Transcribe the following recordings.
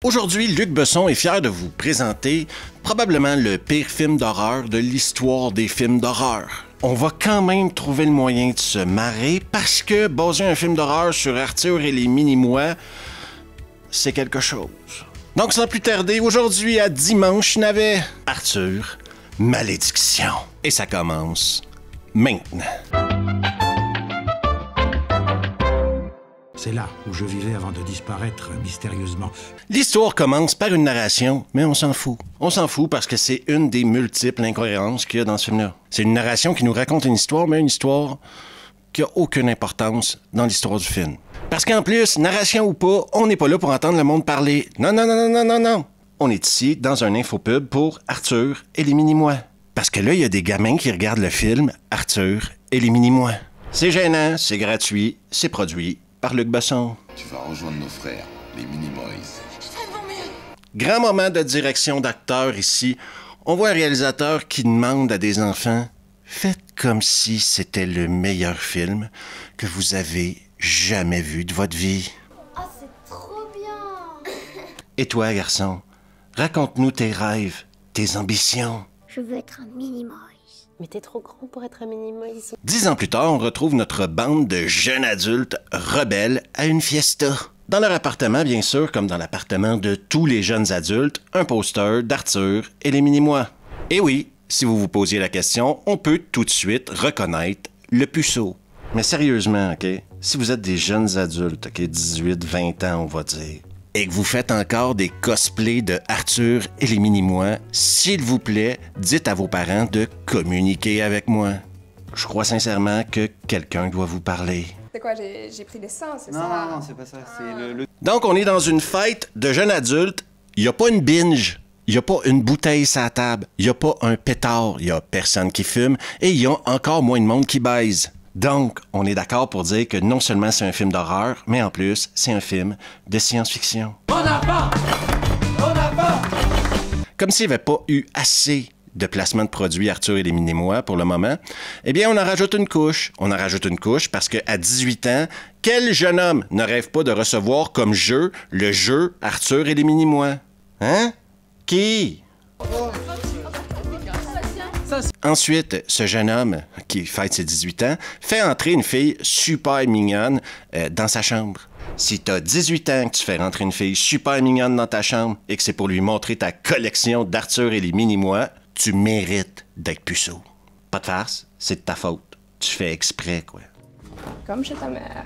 Aujourd'hui, Luc Besson est fier de vous présenter probablement le pire film d'horreur de l'histoire des films d'horreur. On va quand même trouver le moyen de se marrer parce que baser un film d'horreur sur Arthur et les Mini-Mois, c'est quelque chose. Donc sans plus tarder, aujourd'hui à Dimanche Navet, Arthur, Malédiction. Et ça commence maintenant. C'est là où je vivais avant de disparaître mystérieusement. L'histoire commence par une narration, mais on s'en fout. On s'en fout parce que c'est une des multiples incohérences qu'il y a dans ce film-là. C'est une narration qui nous raconte une histoire, mais une histoire qui n'a aucune importance dans l'histoire du film. Parce qu'en plus, narration ou pas, on n'est pas là pour entendre le monde parler. Non, non, non, non, non, non, non. On est ici dans un infopub pour Arthur et les Mini-Mois. Parce que là, il y a des gamins qui regardent le film Arthur et les Mini-Mois. C'est gênant, c'est gratuit, c'est produit par Luc Besson. Tu vas rejoindre nos frères, les Mini-Mois. Grand moment de direction d'acteur ici. On voit un réalisateur qui demande à des enfants « Faites comme si c'était le meilleur film que vous avez jamais vu de votre vie. » Oh, c'est trop bien! Et toi, garçon, raconte-nous tes rêves, tes ambitions. Je veux être un Minimoys. Mais t'es trop grand pour être un Minimoys. 10 ans plus tard, on retrouve notre bande de jeunes adultes rebelles à une fiesta. Dans leur appartement, bien sûr, comme dans l'appartement de tous les jeunes adultes, un poster d'Arthur et les Mini-Mois. Et oui, si vous vous posiez la question, on peut tout de suite reconnaître le puceau. Mais sérieusement, OK? Si vous êtes des jeunes adultes, OK, 18, 20 ans, on va dire, et que vous faites encore des cosplays de Arthur et les Mini-Mois, s'il vous plaît, dites à vos parents de communiquer avec moi. Je crois sincèrement que quelqu'un doit vous parler. C'est quoi, j'ai pris des seins, c'est ça? Non, c'est pas ça, c'est le... Donc, on est dans une fête de jeunes adultes. Il n'y a pas une binge. Il n'y a pas une bouteille sur la table. Il n'y a pas un pétard. Il n'y a personne qui fume. Et il y a encore moins de monde qui baise. Donc, on est d'accord pour dire que non seulement c'est un film d'horreur, mais en plus, c'est un film de science-fiction. Comme s'il n'y avait pas eu assez de placement de produits Arthur et les Mini-Mois pour le moment, eh bien, on en rajoute une couche. On en rajoute une couche parce qu'à 18 ans, quel jeune homme ne rêve pas de recevoir comme jeu le jeu Arthur et les Mini-Mois? Hein? Qui? Ensuite, ce jeune homme, qui fête ses 18 ans, fait entrer une fille super mignonne dans sa chambre. Si t'as 18 ans que tu fais rentrer une fille super mignonne dans ta chambre et que c'est pour lui montrer ta collection d'Arthur et les Mini-Mois, tu mérites d'être puceau. Pas de farce, c'est de ta faute. Tu fais exprès, quoi. Comme chez ta mère.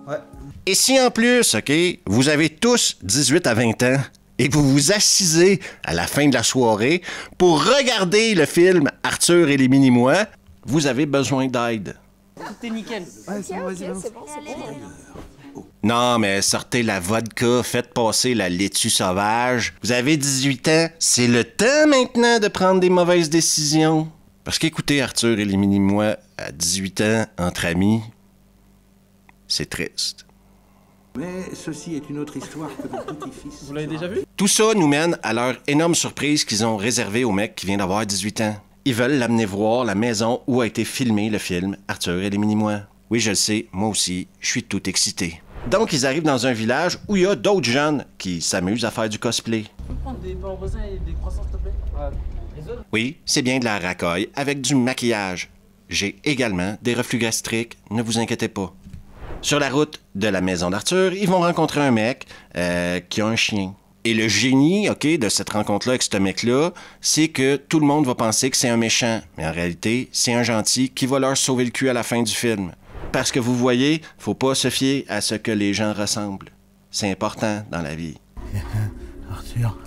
Ouais. Et si en plus, OK, vous avez tous 18 à 20 ans, et vous vous assisez à la fin de la soirée pour regarder le film Arthur et les Mini-Mois, vous avez besoin d'aide. Tout est nickel. Ouais, c'est bon, c'est bon. Non, mais sortez la vodka, faites passer la laitue sauvage. Vous avez 18 ans, c'est le temps maintenant de prendre des mauvaises décisions. Parce qu'écouter Arthur et les Mini-Mois à 18 ans, entre amis, c'est triste. Mais ceci est une autre histoire que mon petit-fils. Vous l'avez déjà vu? Tout ça nous mène à leur énorme surprise qu'ils ont réservée au mec qui vient d'avoir 18 ans. Ils veulent l'amener voir la maison où a été filmé le film Arthur et les Mini-Mois. Oui, je le sais, moi aussi, je suis tout excité. Donc, ils arrivent dans un village où il y a d'autres jeunes qui s'amusent à faire du cosplay. Tu peux prendre des pains au raisin et des croissants, s'il te plaît? Les autres? Oui, c'est bien de la racaille avec du maquillage. J'ai également des reflux gastriques, ne vous inquiétez pas. Sur la route de la maison d'Arthur, ils vont rencontrer un mec qui a un chien. Et le génie, OK, de cette rencontre-là avec ce mec-là, c'est que tout le monde va penser que c'est un méchant. Mais en réalité, c'est un gentil qui va leur sauver le cul à la fin du film. Parce que vous voyez, faut pas se fier à ce que les gens ressemblent. C'est important dans la vie. Arthur.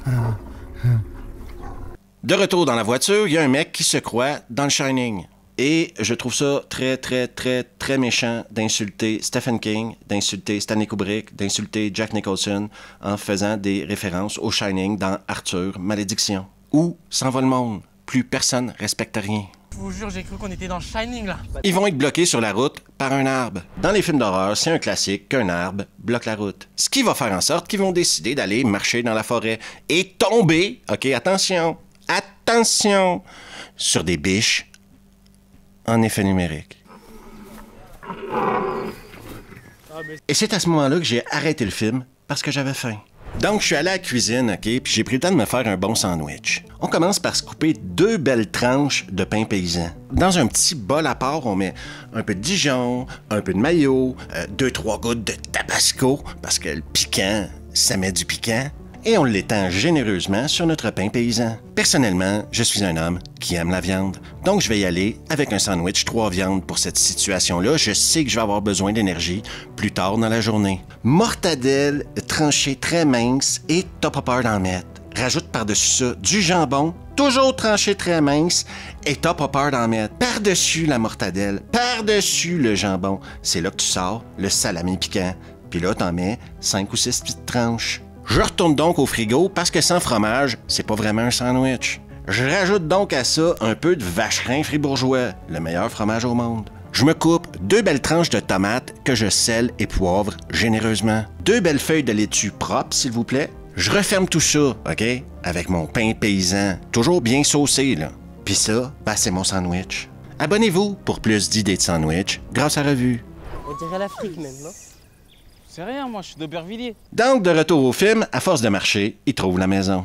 De retour dans la voiture, il y a un mec qui se croit dans le Shining. Et je trouve ça très, très, très, très méchant d'insulter Stephen King, d'insulter Stanley Kubrick, d'insulter Jack Nicholson en faisant des références au Shining dans Arthur, Malédiction. Où s'en va le monde? Plus personne respecte rien. Je vous jure, j'ai cru qu'on était dans Shining, là. Ils vont être bloqués sur la route par un arbre. Dans les films d'horreur, c'est un classique qu'un arbre bloque la route. Ce qui va faire en sorte qu'ils vont décider d'aller marcher dans la forêt et tomber, OK, attention, sur des biches en effet numérique. Et c'est à ce moment-là que j'ai arrêté le film parce que j'avais faim. Donc, je suis allé à la cuisine, OK, puis j'ai pris le temps de me faire un bon sandwich. On commence par se couper 2 belles tranches de pain paysan. Dans un petit bol à part, on met un peu de Dijon, un peu de mayo, 2-3 gouttes de tabasco, parce que le piquant, ça met du piquant, et on l'étend généreusement sur notre pain paysan. Personnellement, je suis un homme qui aime la viande, donc je vais y aller avec un sandwich 3 viandes pour cette situation-là. Je sais que je vais avoir besoin d'énergie plus tard dans la journée. Mortadelle tranchée très mince et t'as pas peur d'en mettre. Rajoute par-dessus ça du jambon, toujours tranché très mince, et t'as pas peur d'en mettre. Par-dessus la mortadelle, par-dessus le jambon, c'est là que tu sors le salami piquant. Puis là, t'en mets 5 ou 6 petites tranches. Je retourne donc au frigo parce que sans fromage, c'est pas vraiment un sandwich. Je rajoute donc à ça un peu de vacherin fribourgeois, le meilleur fromage au monde. Je me coupe 2 belles tranches de tomates que je sèle et poivre généreusement. 2 belles feuilles de laitue propres, s'il vous plaît. Je referme tout ça, OK? Avec mon pain paysan, toujours bien saucé, là. Puis ça, ben, c'est mon sandwich. Abonnez-vous pour plus d'idées de sandwich grâce à Revue. On dirait l'Afrique même, non? C'est rien, moi, je suis d'Aubervilliers. Donc, de retour au film, à force de marcher, il trouve la maison.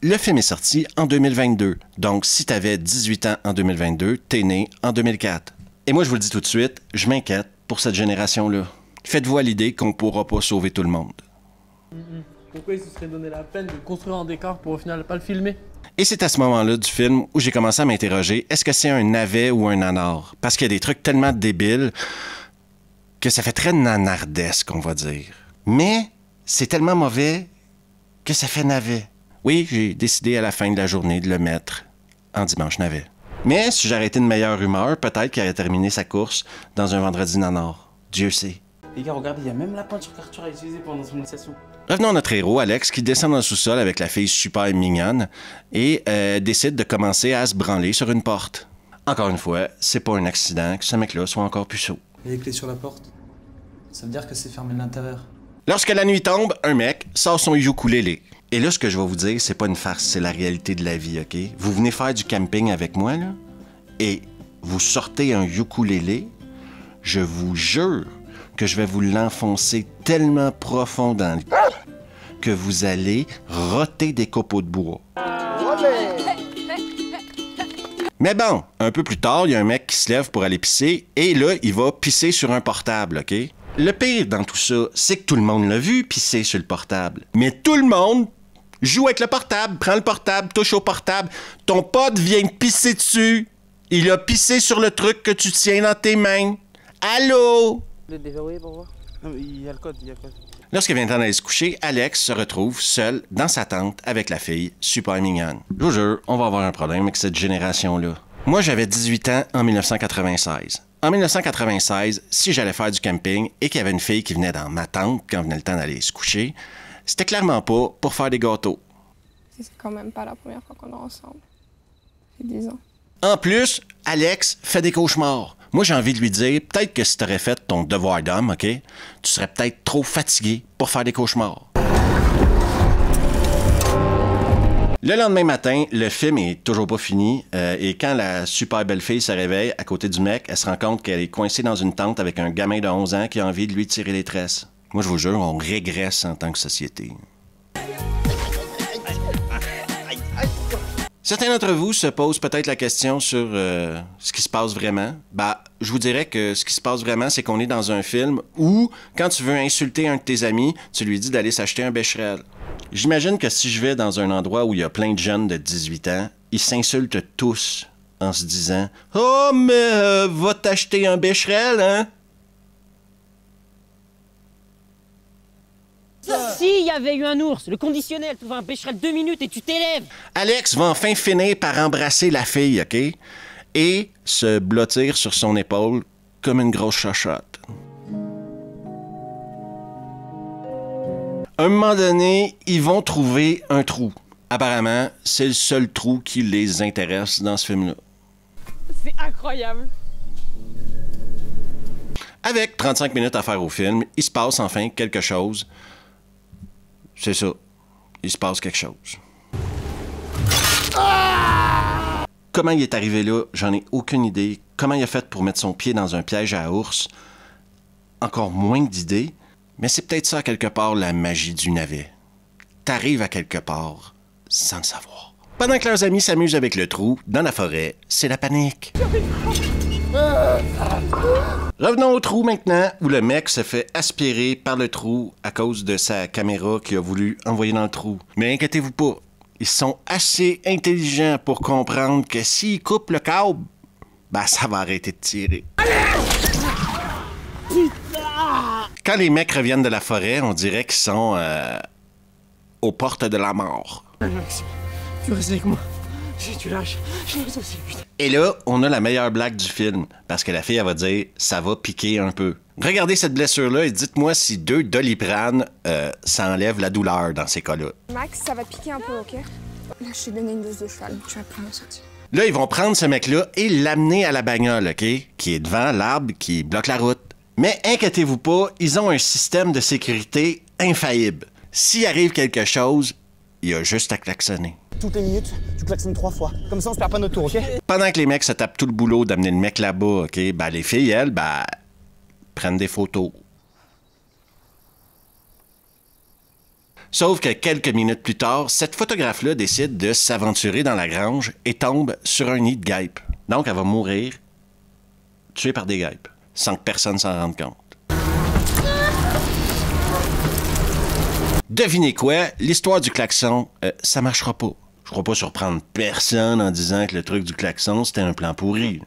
Le film est sorti en 2022. Donc, si t'avais 18 ans en 2022, t'es né en 2004. Et moi, je vous le dis tout de suite, je m'inquiète pour cette génération-là. Faites-vous à l'idée qu'on pourra pas sauver tout le monde. Pourquoi il se serait donné la peine de construire un décor pour au final pas le filmer? Et c'est à ce moment-là du film où j'ai commencé à m'interroger, est-ce que c'est un navet ou un nanar? Parce qu'il y a des trucs tellement débiles que ça fait très nanardesque, on va dire. Mais c'est tellement mauvais que ça fait navet. Oui, j'ai décidé à la fin de la journée de le mettre en dimanche navet. Mais si j'aurais été de meilleure humeur, peut-être qu'il aurait terminé sa course dans un vendredi nanar. Dieu sait. Les gars, regardez, il y a même la peinture qu'Arthur a utilisée pendant son initiation. Revenons à notre héros, Alex, qui descend dans le sous-sol avec la fille super mignonne et décide de commencer à se branler sur une porte. Encore une fois, c'est pas un accident que ce mec-là soit encore puceau. Il y a les clés sur la porte. Ça veut dire que c'est fermé de l'intérieur. Lorsque la nuit tombe, un mec sort son ukulélé. Et là, ce que je vais vous dire, c'est pas une farce, c'est la réalité de la vie, OK? Vous venez faire du camping avec moi, là, et vous sortez un ukulélé, je vous jure que je vais vous l'enfoncer tellement profond dans le que vous allez roter des copeaux de bois. Mais bon, un peu plus tard, il y a un mec qui se lève pour aller pisser et là, il va pisser sur un portable, OK? Le pire dans tout ça, c'est que tout le monde l'a vu pisser sur le portable. Mais tout le monde joue avec le portable, prend le portable, touche au portable. Ton pote vient de pisser dessus. Il a pissé sur le truc que tu tiens dans tes mains. Allô? Le déverrouiller pour voir? Non, mais il y a le code, Lorsqu'il vient le temps d'aller se coucher, Alex se retrouve seul dans sa tente avec la fille super mignonne. Je vous jure, on va avoir un problème avec cette génération-là. Moi, j'avais 18 ans en 1996. En 1996, si j'allais faire du camping et qu'il y avait une fille qui venait dans ma tente quand venait le temps d'aller se coucher, c'était clairement pas pour faire des gâteaux. C'est quand même pas la première fois qu'on est ensemble. C'est 10 ans. En plus, Alex fait des cauchemars. Moi, j'ai envie de lui dire, peut-être que si t'aurais fait ton devoir d'homme, OK, tu serais peut-être trop fatigué pour faire des cauchemars. Le lendemain matin, le film est toujours pas fini et quand la super belle fille se réveille à côté du mec, elle se rend compte qu'elle est coincée dans une tente avec un gamin de 11 ans qui a envie de lui tirer les tresses. Moi, je vous jure, on régresse en tant que société. Certains d'entre vous se posent peut-être la question sur ce qui se passe vraiment. Bah, je vous dirais que ce qui se passe vraiment, c'est qu'on est dans un film où, quand tu veux insulter un de tes amis, tu lui dis d'aller s'acheter un Becherel. J'imagine que si je vais dans un endroit où il y a plein de jeunes de 18 ans, ils s'insultent tous en se disant « Oh, mais va t'acheter un Becherel, hein? » S'il y avait eu un ours, le conditionnel, tu vas un Becherel 2 minutes et tu t'élèves. Alex va enfin finir par embrasser la fille, OK? Et se blottir sur son épaule comme une grosse chochotte. À un moment donné, ils vont trouver un trou. Apparemment, c'est le seul trou qui les intéresse dans ce film-là. C'est incroyable. Avec 35 minutes à faire au film, il se passe enfin quelque chose. C'est ça. Il se passe quelque chose. Comment il est arrivé là, j'en ai aucune idée. Comment il a fait pour mettre son pied dans un piège à ours, encore moins d'idées, mais c'est peut-être ça, quelque part, la magie du navet. T'arrives à quelque part sans le savoir. Pendant que leurs amis s'amusent avec le trou, dans la forêt, c'est la panique. Revenons au trou maintenant, où le mec se fait aspirer par le trou à cause de sa caméra qu'il a voulu envoyer dans le trou. Mais inquiétez-vous pas, ils sont assez intelligents pour comprendre que s'ils coupent le câble, ben ça va arrêter de tirer. Quand les mecs reviennent de la forêt, on dirait qu'ils sont aux portes de la mort. Max, tu restes avec moi. Si tu lâches, je reste aussi, putain. Et là, on a la meilleure blague du film, parce que la fille, elle va dire « ça va piquer un peu ». Regardez cette blessure-là et dites-moi si 2 Doliprane, ça enlève la douleur dans ces cas-là. Max, ça va piquer un peu, ok? Là, je t'ai donné une dose de cheval. Tu vas prendre la sortie. Là, ils vont prendre ce mec-là et l'amener à la bagnole, OK? Qui est devant l'arbre qui bloque la route. Mais inquiétez-vous pas, ils ont un système de sécurité infaillible. S'il arrive quelque chose, il y a juste à klaxonner. Toutes les minutes, tu klaxonnes 3 fois. Comme ça, on se perd pas notre tour, OK? Pendant que les mecs se tapent tout le boulot d'amener le mec là-bas, OK? Ben, les filles, elles, prennent des photos. Sauf que quelques minutes plus tard, cette photographe-là décide de s'aventurer dans la grange et tombe sur un nid de guêpes. Donc, elle va mourir tuée par des guêpes, sans que personne s'en rende compte. Devinez quoi? L'histoire du klaxon, ça marchera pas. Je crois pas surprendre personne en disant que le truc du klaxon, c'était un plan pourri.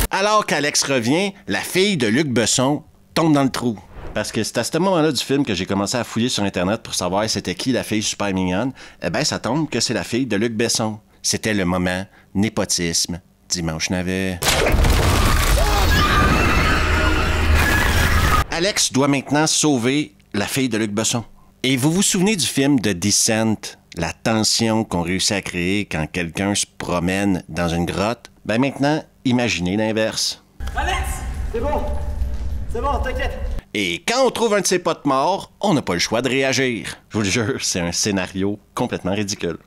Alors qu'Alex revient, la fille de Luc Besson tombe dans le trou. Parce que c'est à ce moment-là du film que j'ai commencé à fouiller sur Internet pour savoir c'était qui la fille super mignonne. Eh bien, ça tombe que c'est la fille de Luc Besson. C'était le moment népotisme. Dimanche navet. Alex doit maintenant sauver la fille de Luc Besson. Et vous vous souvenez du film de Descent, la tension qu'on réussit à créer quand quelqu'un se promène dans une grotte? Ben maintenant, imaginez l'inverse. Alex! C'est bon, t'inquiète. Et quand on trouve un de ses potes morts, on n'a pas le choix de réagir. Je vous le jure, c'est un scénario complètement ridicule.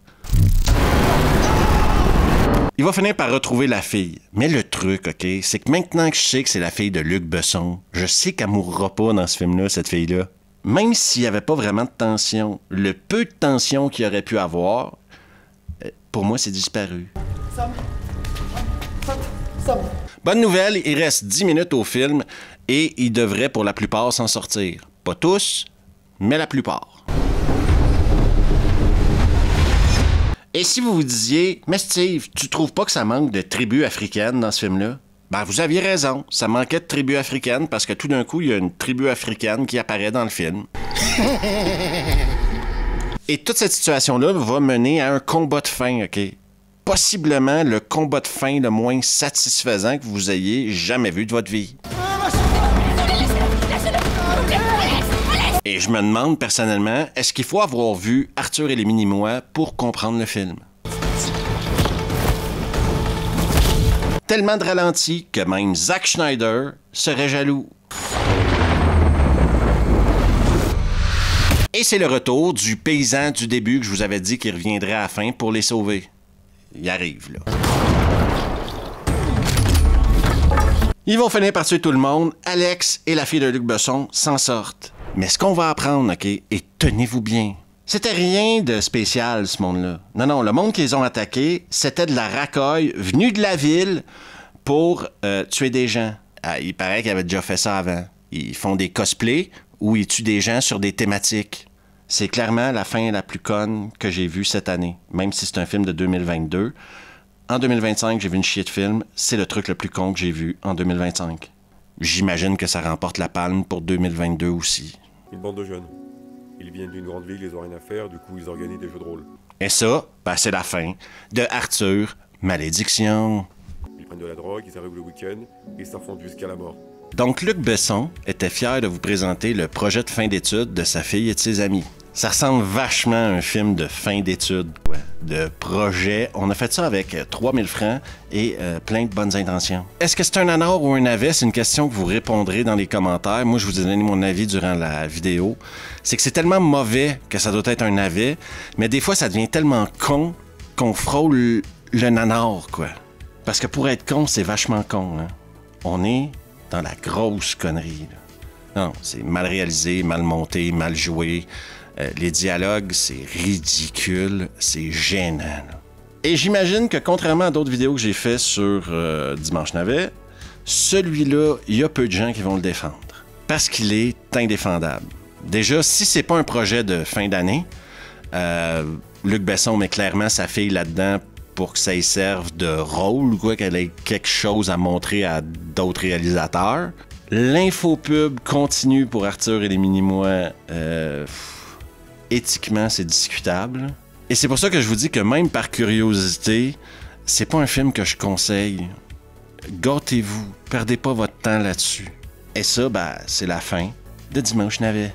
Il va finir par retrouver la fille. Mais le truc, OK, c'est que maintenant que je sais que c'est la fille de Luc Besson, je sais qu'elle mourra pas dans ce film-là, cette fille-là. Même s'il n'y avait pas vraiment de tension, le peu de tension qu'il aurait pu avoir, pour moi, c'est disparu. Sam. Bonne nouvelle, il reste 10 minutes au film et il devrait pour la plupart s'en sortir. Pas tous, mais la plupart. Et si vous vous disiez, mais Steve, tu trouves pas que ça manque de tribus africaines dans ce film-là? Ben, vous aviez raison, ça manquait de tribus africaines parce que tout d'un coup, il y a une tribu africaine qui apparaît dans le film. Et toute cette situation-là va mener à un combat de fin, OK? Possiblement le combat de fin le moins satisfaisant que vous ayez jamais vu de votre vie. Et je me demande personnellement, est-ce qu'il faut avoir vu Arthur et les Minimois pour comprendre le film? Tellement de ralentis que même Zack Schneider serait jaloux. Et c'est le retour du paysan du début que je vous avais dit qu'il reviendrait à la fin pour les sauver. Il arrive, là. Ils vont finir par tuer tout le monde. Alex et la fille de Luc Besson s'en sortent. Mais ce qu'on va apprendre, OK, et tenez-vous bien, c'était rien de spécial, ce monde-là. Non, le monde qu'ils ont attaqué, c'était de la racaille venue de la ville pour tuer des gens. Ah, il paraît qu'ils avaient déjà fait ça avant. Ils font des cosplays où ils tuent des gens sur des thématiques. C'est clairement la fin la plus conne que j'ai vue cette année, même si c'est un film de 2022. En 2025, j'ai vu une chier de film. C'est le truc le plus con que j'ai vu en 2025. J'imagine que ça remporte la palme pour 2022 aussi. Une bande de jeunes. Ils viennent d'une grande ville, ils ont rien à faire, du coup ils organisent des jeux de rôle. Et ça, ben c'est la fin de Arthur, Malédiction. Ils prennent de la drogue, ils arrivent le week-end et s'enfoncent jusqu'à la mort. Donc Luc Besson était fier de vous présenter le projet de fin d'études de sa fille et de ses amis. Ça ressemble vachement à un film de fin d'études, ouais, de projet. On a fait ça avec 3000 francs et plein de bonnes intentions. Est-ce que c'est un nanar ou un navet? C'est une question que vous répondrez dans les commentaires. Moi, je vous ai donné mon avis durant la vidéo. C'est que c'est tellement mauvais que ça doit être un navet, mais des fois, ça devient tellement con qu'on frôle le nanar, quoi. Parce que pour être con, c'est vachement con, hein. on est dans la grosse connerie. Là. Non, c'est mal réalisé, mal monté, mal joué. Les dialogues, c'est ridicule, c'est gênant. Là. Et j'imagine que contrairement à d'autres vidéos que j'ai fait sur Dimanche Navet, celui-là, il y a peu de gens qui vont le défendre. Parce qu'il est indéfendable. Déjà, si c'est pas un projet de fin d'année, Luc Besson met clairement sa fille là-dedans pour que ça y serve de rôle, quoi, qu'elle ait quelque chose à montrer à d'autres réalisateurs. L'infopub continue pour Arthur et les Mini-Mois. Éthiquement, c'est discutable. Et c'est pour ça que je vous dis que même par curiosité, c'est pas un film que je conseille. Gâtez-vous, perdez pas votre temps là-dessus. Et ça, ben, c'est la fin de Dimanche Navet.